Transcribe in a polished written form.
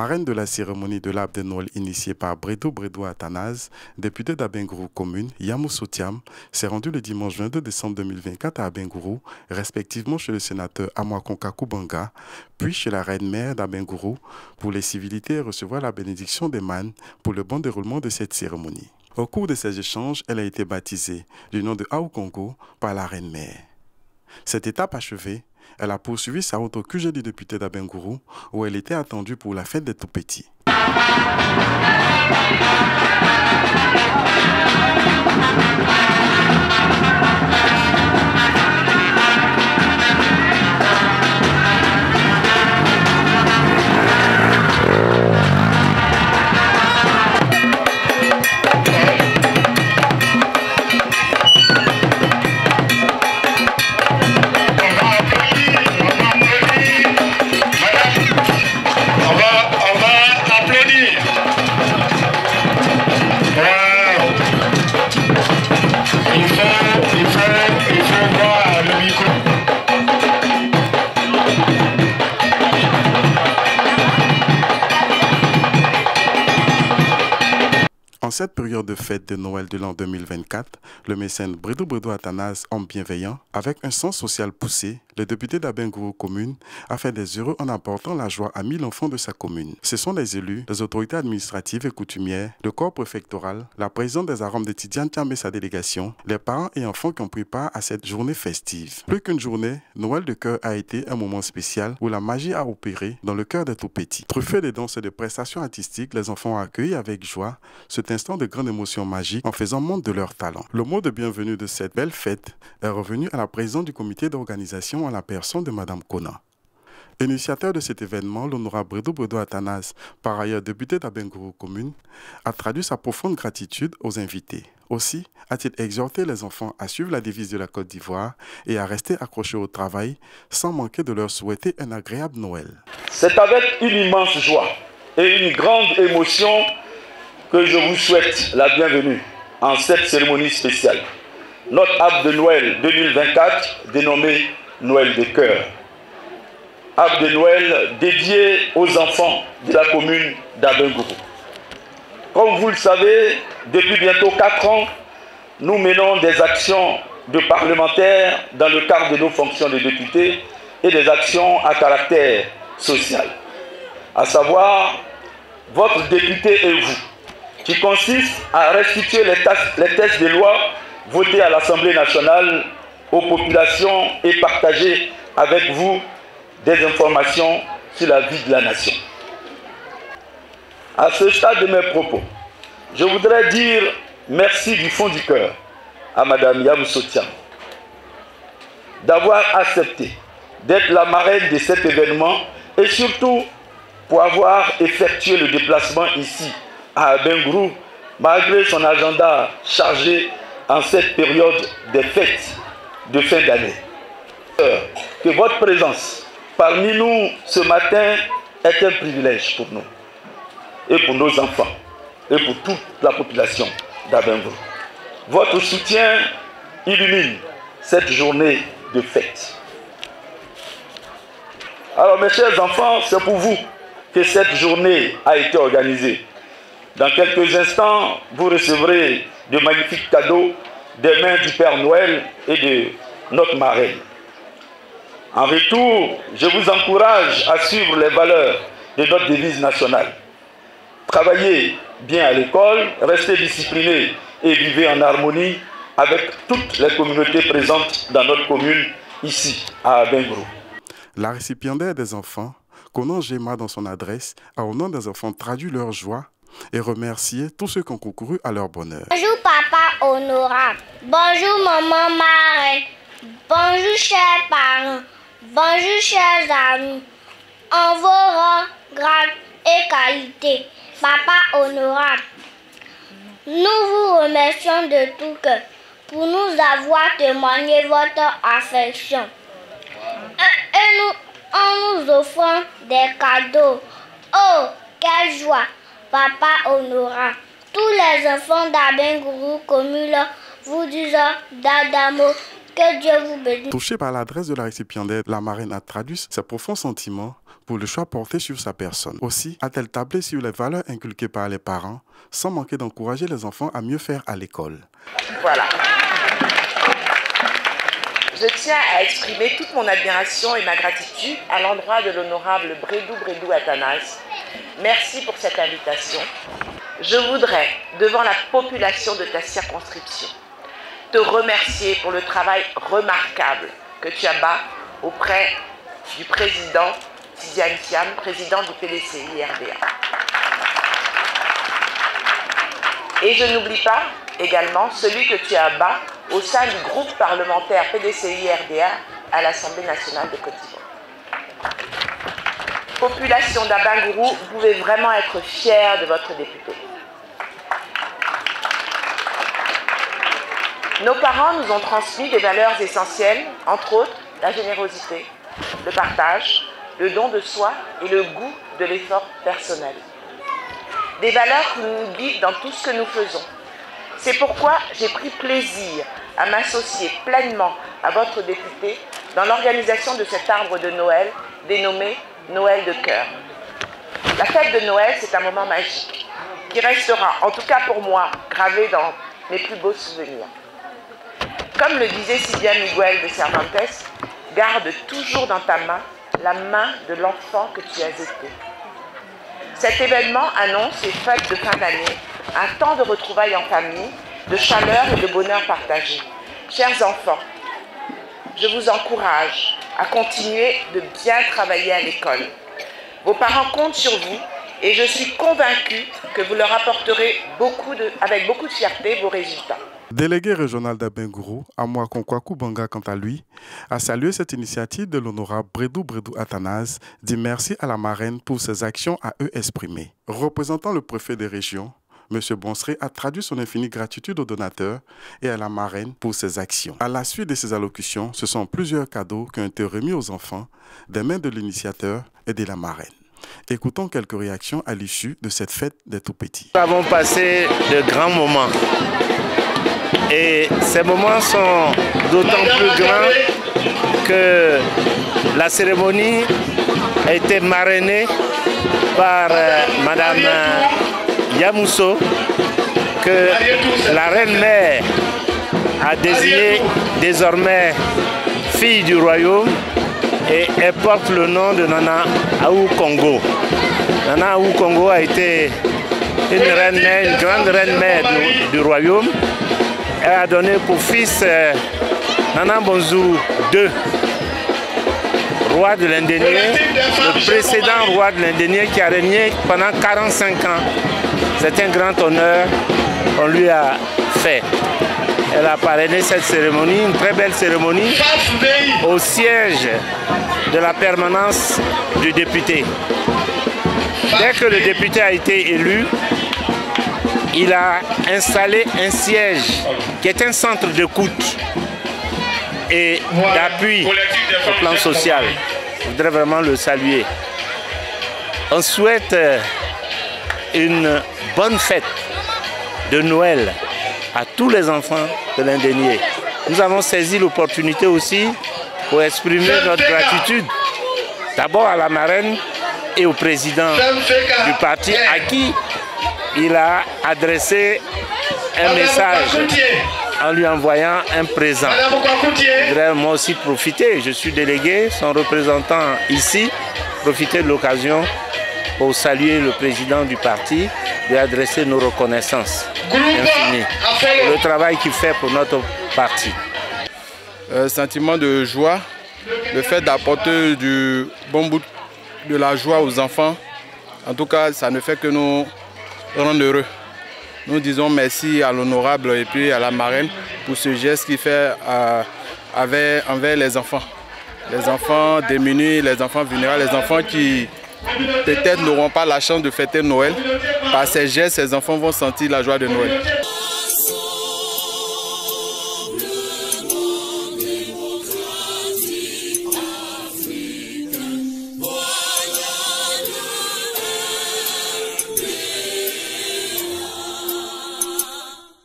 marraine de la cérémonie de l'arbre de Noël initiée par Bredo Athanase, député d'Abengourou commune, Yamousso Thiam, s'est rendue le dimanche 22 décembre 2024 à Abengourou, respectivement chez le sénateur Amwakonkakou Banga, puis chez la reine-mère d'Abengourou, pour les civilités et recevoir la bénédiction des mânes pour le bon déroulement de cette cérémonie. Au cours de ces échanges, elle a été baptisée du nom de Aoukongo par la reine-mère. Cette étape achevée, elle a poursuivi sa route au QG du député d'Abengourou, où elle était attendue pour la fête des tout-petits. En cette période de fête de Noël de l'an 2024, le mécène Bredo Athanase, homme bienveillant, avec un sens social poussé, le député d'Abengourou commune a fait des heureux en apportant la joie à 1000 enfants de sa commune. Ce sont les élus, les autorités administratives et coutumières, le corps préfectoral, la présidente des Aram de Tidiane Thiam et sa délégation, les parents et enfants qui ont pris part à cette journée festive. Plus qu'une journée, Noël de cœur a été un moment spécial où la magie a opéré dans le cœur des tout-petits. Truffés de danses et de prestations artistiques, les enfants ont accueilli avec joie cet instant de grande émotion magique en faisant montre de leur talent. Le mot de bienvenue de cette belle fête est revenu à la présidente du comité d'organisation en la personne de Madame Kona. Initiateur de cet événement, l'honorable Bredo Athanase, par ailleurs député d'Abengourou commune, a traduit sa profonde gratitude aux invités. Aussi a-t-il exhorté les enfants à suivre la devise de la Côte d'Ivoire et à rester accrochés au travail sans manquer de leur souhaiter un agréable Noël. C'est avec une immense joie et une grande émotion que je vous souhaite la bienvenue en cette cérémonie spéciale. Notre arbre de Noël 2024 dénommé Noël de cœur. Arbre de Noël dédié aux enfants de la commune d'Abengourou. Comme vous le savez, depuis bientôt 4 ans, nous menons des actions de parlementaires dans le cadre de nos fonctions de députés et des actions à caractère social. À savoir, votre député et vous, qui consiste à restituer les textes de loi votés à l'Assemblée nationale aux populations et partager avec vous des informations sur la vie de la nation. À ce stade de mes propos, je voudrais dire merci du fond du cœur à Madame Yamousso Thiam d'avoir accepté d'être la marraine de cet événement et surtout pour avoir effectué le déplacement ici à Abengourou malgré son agenda chargé en cette période des fêtes de fin d'année. Que votre présence parmi nous ce matin est un privilège pour nous et pour nos enfants et pour toute la population d'Abengourou. Votre soutien illumine cette journée de fête. Alors mes chers enfants, c'est pour vous que cette journée a été organisée. Dans quelques instants, vous recevrez de magnifiques cadeaux des mains du Père Noël et de notre marraine. En retour, je vous encourage à suivre les valeurs de notre devise nationale. Travaillez bien à l'école, restez disciplinés et vivez en harmonie avec toutes les communautés présentes dans notre commune, ici, à Abengourou. La récipiendaire des enfants, Konan Gema dans son adresse, a au nom des enfants traduit leur joie et remercié tous ceux qui ont concouru à leur bonheur. Bonjour papa honorable, bonjour maman marraine, bonjour chers parents, bonjour chers amis, en vos rangs, grades et qualités. Papa honorable, nous vous remercions de tout cœur pour nous avoir témoigné votre affection en nous offrant des cadeaux. Oh, quelle joie! Papa honorable, tous les enfants d'Abengourou commune vous disent d'Adamo, que Dieu vous bénisse. Touchée par l'adresse de la récipiendaire, la marraine a traduit ses profonds sentiments pour le choix porté sur sa personne. Aussi a-t-elle tablé sur les valeurs inculquées par les parents, sans manquer d'encourager les enfants à mieux faire à l'école. Voilà. Je tiens à exprimer toute mon admiration et ma gratitude à l'endroit de l'honorable Bredou Athanase. Merci pour cette invitation. Je voudrais, devant la population de ta circonscription, te remercier pour le travail remarquable que tu abats auprès du président Tidiane Thiam, président du PDCI-RDA. Et je n'oublie pas également celui que tu abats au sein du groupe parlementaire PDCI-RDA à l'Assemblée nationale de Côte d'Ivoire. Population d'Abengourou, vous pouvez vraiment être fiers de votre député. Nos parents nous ont transmis des valeurs essentielles, entre autres la générosité, le partage, le don de soi et le goût de l'effort personnel. Des valeurs qui nous guident dans tout ce que nous faisons. C'est pourquoi j'ai pris plaisir à m'associer pleinement à votre député dans l'organisation de cet arbre de Noël dénommé Noël de cœur. La fête de Noël, c'est un moment magique qui restera, en tout cas pour moi, gravé dans mes plus beaux souvenirs. Comme le disait Silvia Miguel de Cervantes, garde toujours dans ta main la main de l'enfant que tu as été. Cet événement annonce les fêtes de fin d'année, un temps de retrouvailles en famille, de chaleur et de bonheur partagé. Chers enfants, je vous encourage à continuer de bien travailler à l'école. Vos parents comptent sur vous et je suis convaincue que vous leur apporterez avec beaucoup de fierté vos résultats. Délégué régional d'Abengourou, Amoa Konkwaku Banga, quant à lui, a salué cette initiative de l'honorable Bredou Athanase, dit merci à la marraine pour ses actions à eux exprimées. Représentant le préfet des régions, M. Bonseré a traduit son infinie gratitude aux donateurs et à la marraine pour ses actions. À la suite de ces allocutions, ce sont plusieurs cadeaux qui ont été remis aux enfants des mains de l'initiateur et de la marraine. Écoutons quelques réactions à l'issue de cette fête des tout-petits. Nous avons passé de grands moments. Et ces moments sont d'autant plus grands que la cérémonie a été marrainée par Madame Yamousso, que la reine-mère a désigné désormais fille du royaume, et elle porte le nom de Nana Aou Congo. Nana Aou Congo a été une grande reine-mère du royaume. Elle a donné pour fils Nana Bonzou II, roi de l'Indénié, le précédent roi de l'Indénié qui a régné pendant 45 ans. C'est un grand honneur qu'on lui a fait. Elle a parrainé cette cérémonie, une très belle cérémonie, au siège de la permanence du député. Dès que le député a été élu, il a installé un siège qui est un centre d'écoute et d'appui au plan social. Je voudrais vraiment le saluer. On souhaite une bonne fête de Noël à tous les enfants de l'Indénié. Nous avons saisi l'opportunité aussi pour exprimer notre gratitude d'abord à la marraine et au président du parti à qui il a adressé un message en lui envoyant un présent. Je voudrais moi aussi profiter, je suis délégué, son représentant ici, profiter de l'occasion pour saluer le président du parti, lui adresser nos reconnaissances infinies pour le travail qu'il fait pour notre parti. Sentiment de joie, le fait d'apporter du bon bout de la joie aux enfants, en tout cas ça ne fait que nous rendre heureux. Nous disons merci à l'honorable et puis à la marraine pour ce geste qu'il fait envers les enfants. Les enfants démunis, les enfants vulnérables, les enfants qui peut-être n'auront pas la chance de fêter Noël. Par ces gestes, ces enfants vont sentir la joie de Noël.